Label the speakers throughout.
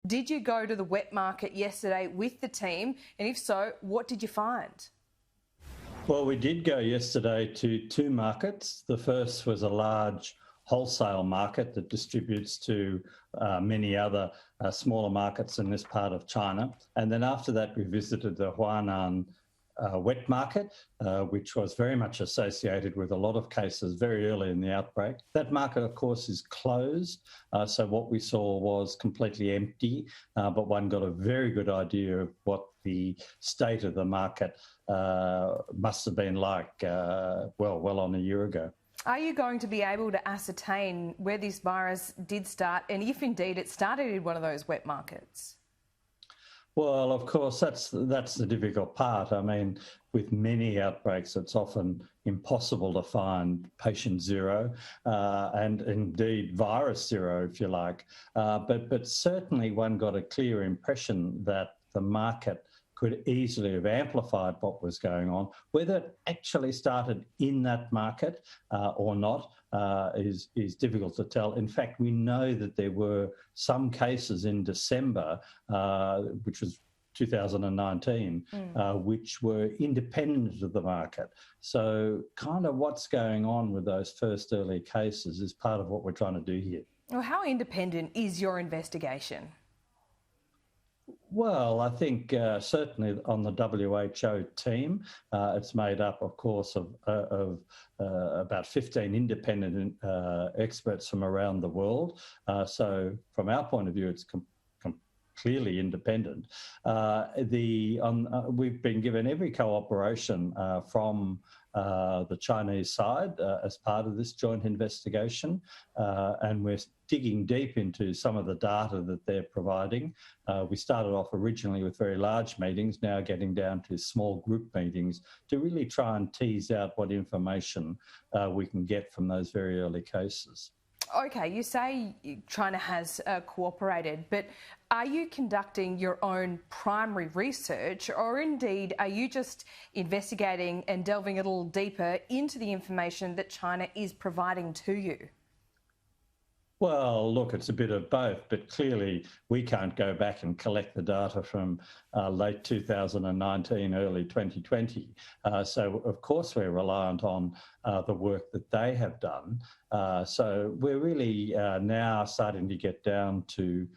Speaker 1: Did you go to the wet market yesterday with the team? And if so, what did you find?
Speaker 2: Well, we did go yesterday to two markets. The first was a large wholesale market that distributes to many other smaller markets in this part of China. And then after that, we visited the Wuhan wet market, which was very much associated with a lot of cases very early in the outbreak. That market, of course, is closed. So what we saw was completely empty, but one got a very good idea of what the state of the market must have been like, well on a year ago.
Speaker 1: Are you going to be able to ascertain where this virus did start and if indeed it started in one of those wet markets?
Speaker 2: Well, of course, that's the difficult part. I mean, with many outbreaks, it's often impossible to find patient zero and indeed virus zero, if you like. But certainly one got a clear impression that the market could easily have amplified what was going on. Whether it actually started in that market or not is difficult to tell. In fact, we know that there were some cases in December, which was 2019, which were independent of the market. So kind of what's going on with those first early cases is part of what we're trying to do here.
Speaker 1: Well, how independent is your investigation?
Speaker 2: Well, I think certainly on the WHO team, it's made up, of course, of about 15 independent experts from around the world. So from our point of view, it's clearly independent. We've been given every cooperation from the Chinese side as part of this joint investigation, and we're digging deep into some of the data that they're providing. We started off originally with very large meetings, now getting down to small group meetings to really try and tease out what information we can get from those very early cases.
Speaker 1: Okay, you say China has cooperated, but are you conducting your own primary research, or indeed are you just investigating and delving a little deeper into the information that China is providing to you?
Speaker 2: Well, look, it's a bit of both, but clearly we can't go back and collect the data from late 2019, early 2020. So, of course, we're reliant on the work that they have done. So we're really now starting to get down to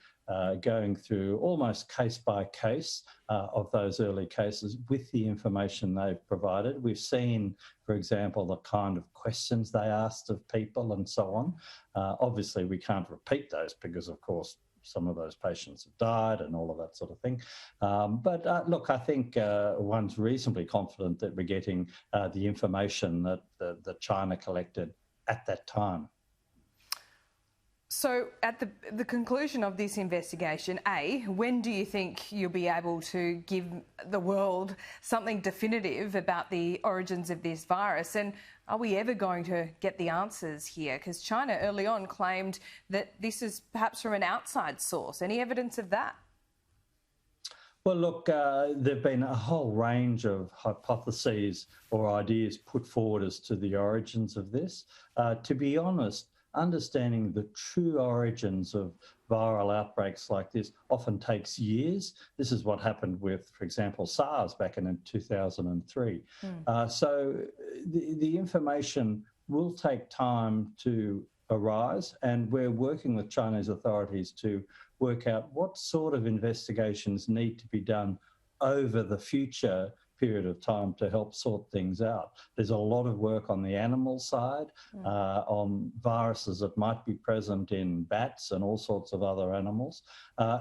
Speaker 2: going through almost case by case of those early cases with the information they've provided. We've seen, for example, the kind of questions they asked of people and so on. Obviously, we can't repeat those because, of course, some of those patients have died and all of that sort of thing. But look, I think one's reasonably confident that we're getting the information that China collected at that time.
Speaker 1: So at the conclusion of this investigation, when do you think you'll be able to give the world something definitive about the origins of this virus? And are we ever going to get the answers here? Because China early on claimed that this is perhaps from an outside source. Any evidence of that?
Speaker 2: Well, look, there have been a whole range of hypotheses or ideas put forward as to the origins of this. To be honest, understanding the true origins of viral outbreaks like this often takes years. This is what happened with, for example, SARS back in 2003. So the information will take time to arise, and we're working with Chinese authorities to work out what sort of investigations need to be done over the future period of time to help sort things out. There's a lot of work on the animal side, on viruses that might be present in bats and all sorts of other animals,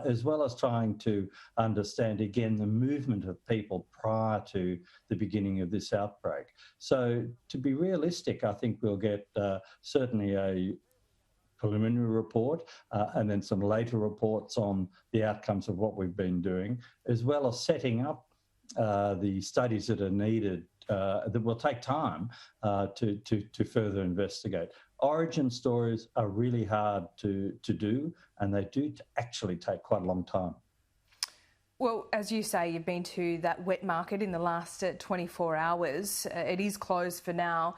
Speaker 2: as well as trying to understand, again, the movement of people prior to the beginning of this outbreak. So to be realistic, I think we'll get certainly a preliminary report and then some later reports on the outcomes of what we've been doing, as well as setting up the studies that are needed that will take time to further investigate. Origin stories are really hard to do, and they do actually take quite a long time.
Speaker 1: Well, as you say, you've been to that wet market in the last 24 hours. It is closed for now.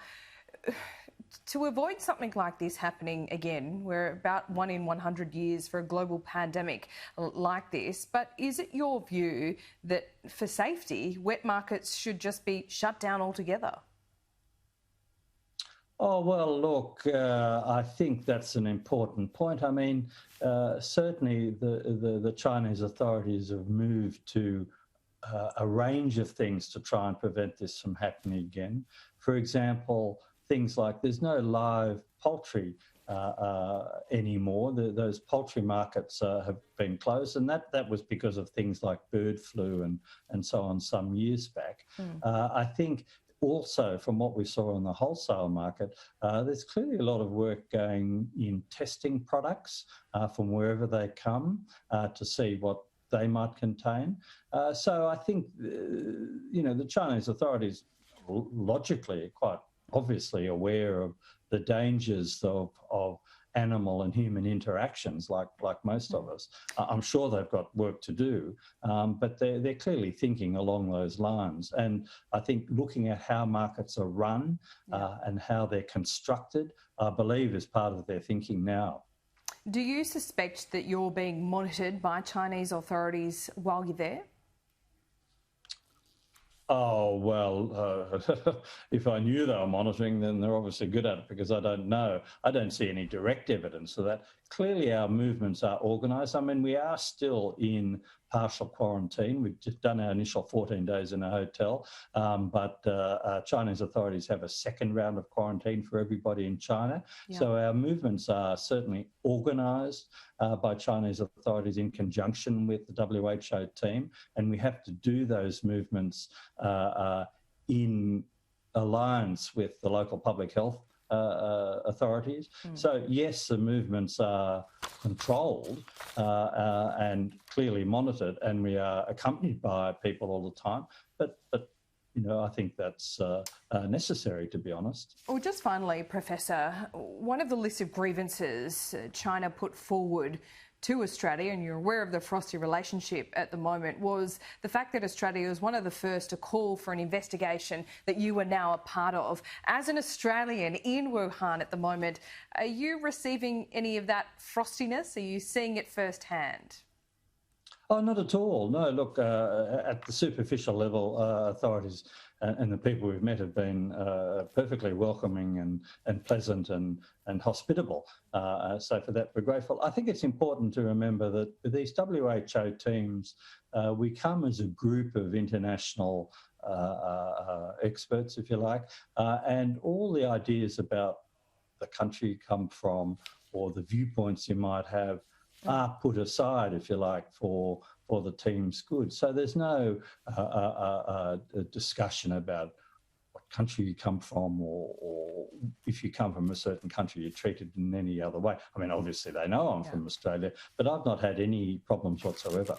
Speaker 1: to avoid something like this happening again, we're about 1 in 100 years for a global pandemic like this, but is it your view that for safety, wet markets should just be shut down altogether?
Speaker 2: Oh, well, look, I think that's an important point. I mean, certainly the Chinese authorities have moved to a range of things to try and prevent this from happening again. For example, things like there's no live poultry anymore. Those poultry markets have been closed, and that was because of things like bird flu and so on some years back. I think also, from what we saw in the wholesale market, there's clearly a lot of work going in testing products from wherever they come to see what they might contain. So I think, the Chinese authorities logically are quite obviously aware of the dangers of animal and human interactions like most of us. I'm sure they've got work to do, but they're clearly thinking along those lines. And I think looking at how markets are run and how they're constructed, I believe is part of their thinking now.
Speaker 1: Do you suspect that you're being monitored by Chinese authorities while you're there?
Speaker 2: Oh, well, if I knew they were monitoring, then they're obviously good at it, because I don't know. I don't see any direct evidence of that. Clearly, our movements are organised. I mean, we are still in partial quarantine. We've just done our initial 14 days in a hotel, but Chinese authorities have a second round of quarantine for everybody in China. Yeah. So our movements are certainly organised by Chinese authorities in conjunction with the WHO team, and we have to do those movements in alliance with the local public health authorities. So yes, the movements are controlled and clearly monitored, and we are accompanied by people all the time. But I think that's necessary, to be honest.
Speaker 1: Well, just finally, Professor, one of the list of grievances China put forward to Australia, and you're aware of the Frosty relationship at the moment, was the fact that Australia was one of the first to call for an investigation that you are now a part of. As an Australian in Wuhan at the moment, are you receiving any of that frostiness? Are you seeing it firsthand?
Speaker 2: Oh, not at all. No, look, at the superficial level, authorities and the people we've met have been perfectly welcoming and pleasant and hospitable. So for that, we're grateful. I think it's important to remember that with these WHO teams, we come as a group of international experts, if you like, and all the ideas about the country you come from or the viewpoints you might have are put aside, if you like, for the team's good. So there's no discussion about what country you come from or if you come from a certain country, you're treated in any other way. I mean, obviously they know I'm from Australia, but I've not had any problems whatsoever.